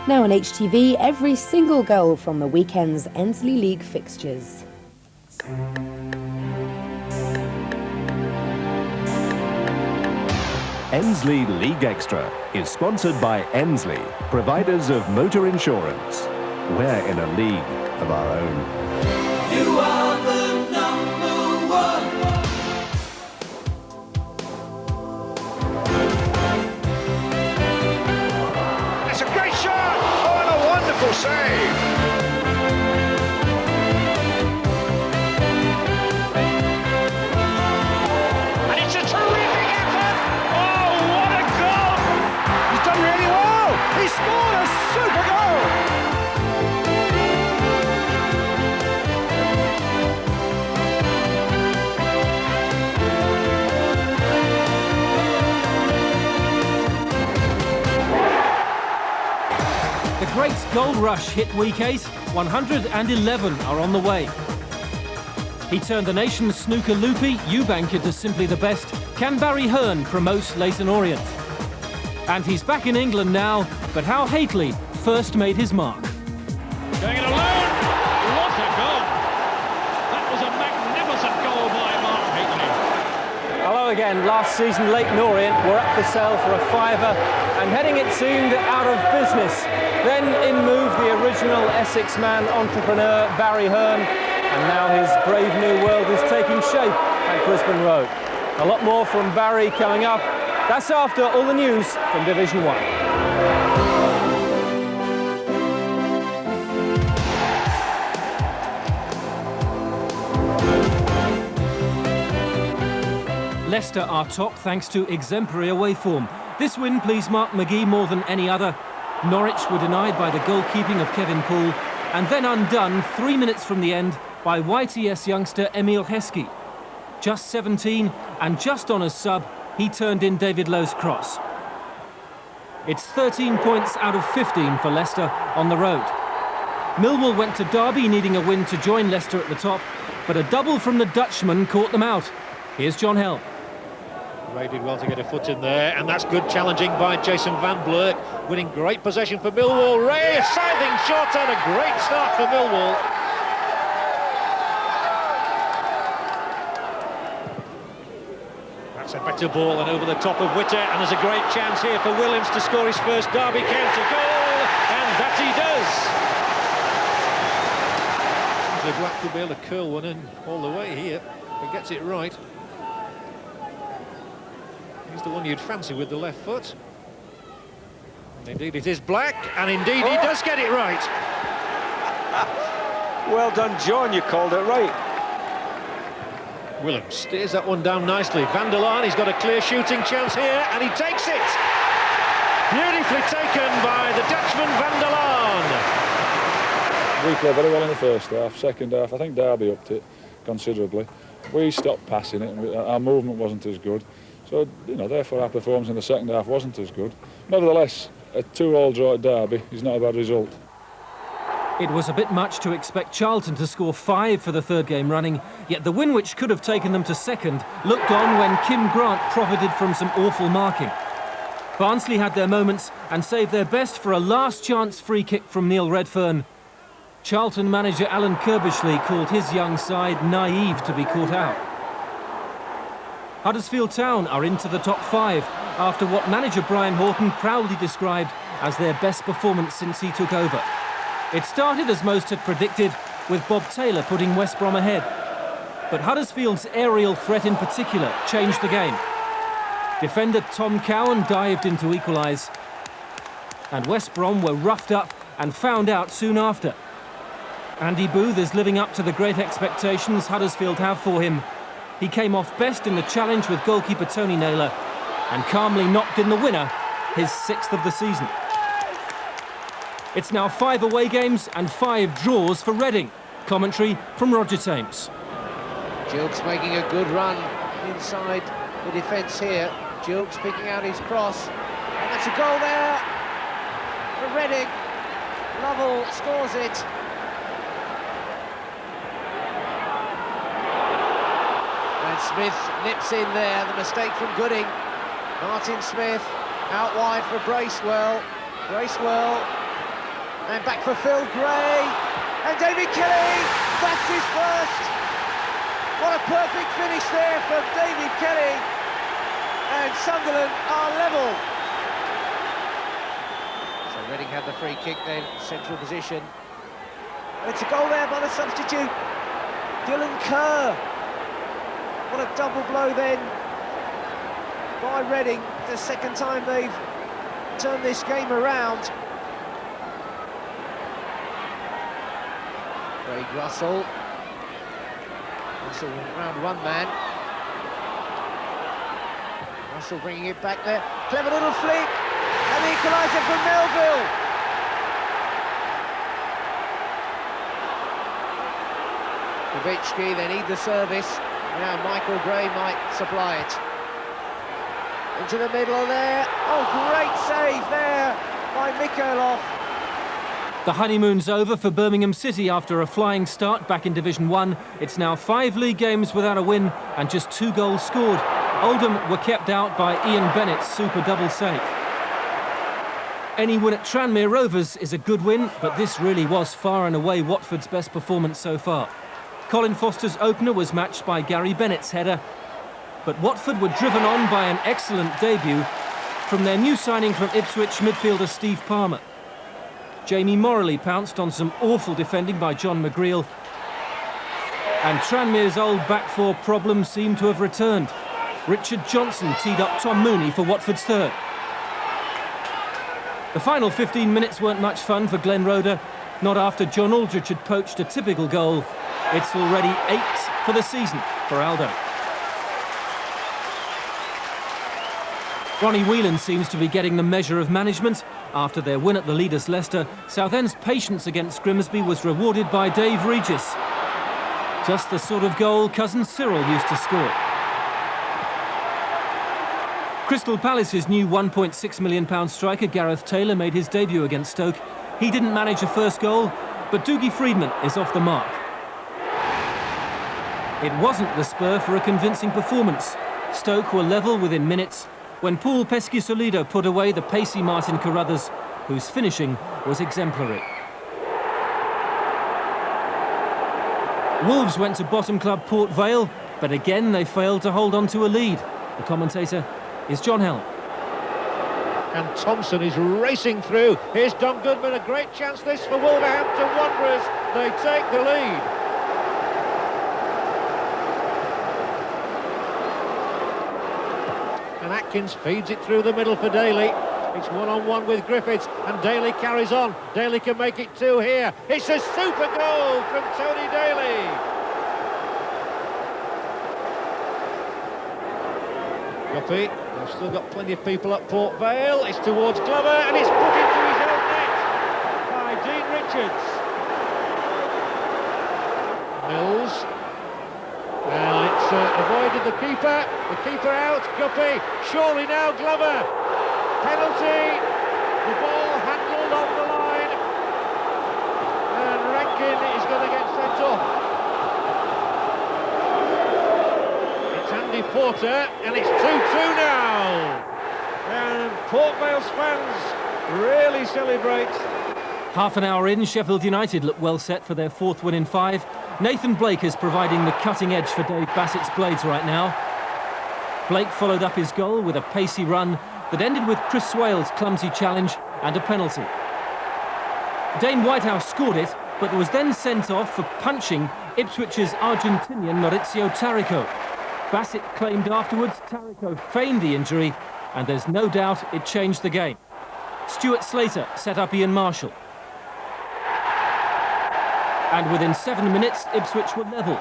Now on HTV, every single goal from the weekend's Endsleigh League fixtures. Endsleigh League Extra is sponsored by Endsleigh, providers of motor insurance. We're in a league of our own. You are the number one. It's a great shot! Oh, and a wonderful save! And it's a terrific effort! Oh, what a goal! He's done really well! He scored a super goal! The great goal rush hit week 8. 111 are on the way. He turned the nation's snooker loopy, Eubank into simply the best. Can Barry Hearn promote Leyton Orient? And he's back in England now, but how Hateley first made his mark. Going it alone! What a goal! That was a magnificent goal by Mark Hateley. Hello again. Last season, Leyton Orient were up for sale for a fiver, and heading it seemed out of business. Then in moved the original Essex man entrepreneur Barry Hearn, and now his brave new world is taking shape at Brisbane Road. A lot more from Barry coming up. That's after all the news from Division 1. Leicester are top thanks to exemplary away form. This win pleased Mark McGee more than any other. Norwich were denied by the goalkeeping of Kevin Poole, and then undone 3 minutes from the end by YTS youngster Emile Heskey. Just 17 and just on a sub, he turned in David Lowe's cross. It's 13 points out of 15 for Leicester on the road. Millwall went to Derby needing a win to join Leicester at the top, but a double from the Dutchman caught them out. Here's John Hell. Ray did well to get a foot in there, and that's good challenging by Jason Van Blurk, winning great possession for Millwall. Ray, a scything shot and a great start for Millwall. That's a better ball and over the top of Witter, and there's a great chance here for Williams to score his first Derby county goal, and that he does. The Black could be able to curl one in all the way here, if he gets it right. He's the one you'd fancy with the left foot. And indeed it is Black, and indeed he does get it right. Well done, John, you called it right. Williams steers that one down nicely. Van der Laan, he's got a clear shooting chance here, and he takes it. Beautifully taken by the Dutchman Van der Laan. We played very well in the first half. Second half, I think Derby upped it considerably. We stopped passing it, and our movement wasn't as good. So, you know, therefore our performance in the second half wasn't as good. Nevertheless, a 2-2 draw at Derby is not a bad result. It was a bit much to expect Charlton to score 5 for the third game running, yet the win which could have taken them to second looked on when Kim Grant profited from some awful marking. Barnsley had their moments and saved their best for a last-chance free kick from Neil Redfern. Charlton manager Alan Kirbishley called his young side naive to be caught out. Huddersfield Town are into the top 5 after what manager Brian Horton proudly described as their best performance since he took over. It started as most had predicted, with Bob Taylor putting West Brom ahead. But Huddersfield's aerial threat in particular changed the game. Defender Tom Cowan dived in to equalise, and West Brom were roughed up and found out soon after. Andy Booth is living up to the great expectations Huddersfield have for him. He came off best in the challenge with goalkeeper Tony Naylor and calmly knocked in the winner, his 6th of the season. It's now 5 away games and 5 draws for Reading. Commentary from Roger Thames. Gilks making a good run inside the defence here. Gilks picking out his cross. And that's a goal there for Reading. Lovell scores it. And Smith nips in there, the mistake from Gooding. Martin Smith out wide for Bracewell. Bracewell, and back for Phil Gray. And David Kelly, that's his first. What a perfect finish there from David Kelly. And Sunderland are level. So Reading had the free kick then, central position. And it's a goal there by the substitute, Dylan Kerr. What a double blow then by Reading. The second time they've turned this game around. Craig Russell. Russell round one man. Russell bringing it back there. Clever little flick. And the equaliser from Melville. Kavitsky, they need the service. Now Michael Gray might supply it. Into the middle there. Oh, great save there by Mikhailov. The honeymoon's over for Birmingham City after a flying start back in Division 1. It's now 5 league games without a win and just 2 goals scored. Oldham were kept out by Ian Bennett's super double save. Any win at Tranmere Rovers is a good win, but this really was far and away Watford's best performance so far. Colin Foster's opener was matched by Gary Bennett's header, but Watford were driven on by an excellent debut from their new signing from Ipswich midfielder Steve Palmer. Jamie Morley pounced on some awful defending by John McGreal, and Tranmere's old back four problems seem to have returned. Richard Johnson teed up Tom Mooney for Watford's third. The final 15 minutes weren't much fun for Glenn Roeder, not after John Aldridge had poached a typical goal. It's already 8 for the season for Aldo. Ronnie Whelan seems to be getting the measure of management. After their win at the leaders Leicester, Southend's patience against Grimsby was rewarded by Dave Regis. Just the sort of goal cousin Cyril used to score. Crystal Palace's new £1.6 million striker Gareth Taylor made his debut against Stoke. He didn't manage a first goal, but Dougie Freedman is off the mark. It wasn't the spur for a convincing performance. Stoke were level within minutes when Paul Pesky-Solido put away the pacey Martin Carruthers, whose finishing was exemplary. Wolves went to bottom club Port Vale, but again they failed to hold on to a lead. The commentator is John Hell. And Thompson is racing through. Here's Don Goodman, a great chance this for Wolverhampton Wanderers. They take the lead. And Atkins feeds it through the middle for Daly. It's one-on-one with Griffiths, and Daly carries on. Daly can make it 2 here. It's a super goal from Tony Daly. Guppy, they've still got plenty of people at Port Vale. It's towards Glover, and it's put into his own net by Dean Richards. Mills. And it's avoided the keeper out, Guppy, surely now Glover, penalty, the ball handled on the line, and Rankin is going to get sent off. It's Andy Porter, and it's 2-2 now, and Port Vale's fans really celebrate. Half an hour in, Sheffield United look well set for their 4th win in 5. Nathan Blake is providing the cutting edge for Dave Bassett's Blades right now. Blake followed up his goal with a pacey run that ended with Chris Swale's clumsy challenge and a penalty. Dane Whitehouse scored it, but was then sent off for punching Ipswich's Argentinian Maurizio Taricco. Bassett claimed afterwards Taricco feigned the injury, and there's no doubt it changed the game. Stuart Slater set up Ian Marshall. And within 7 minutes, Ipswich were level.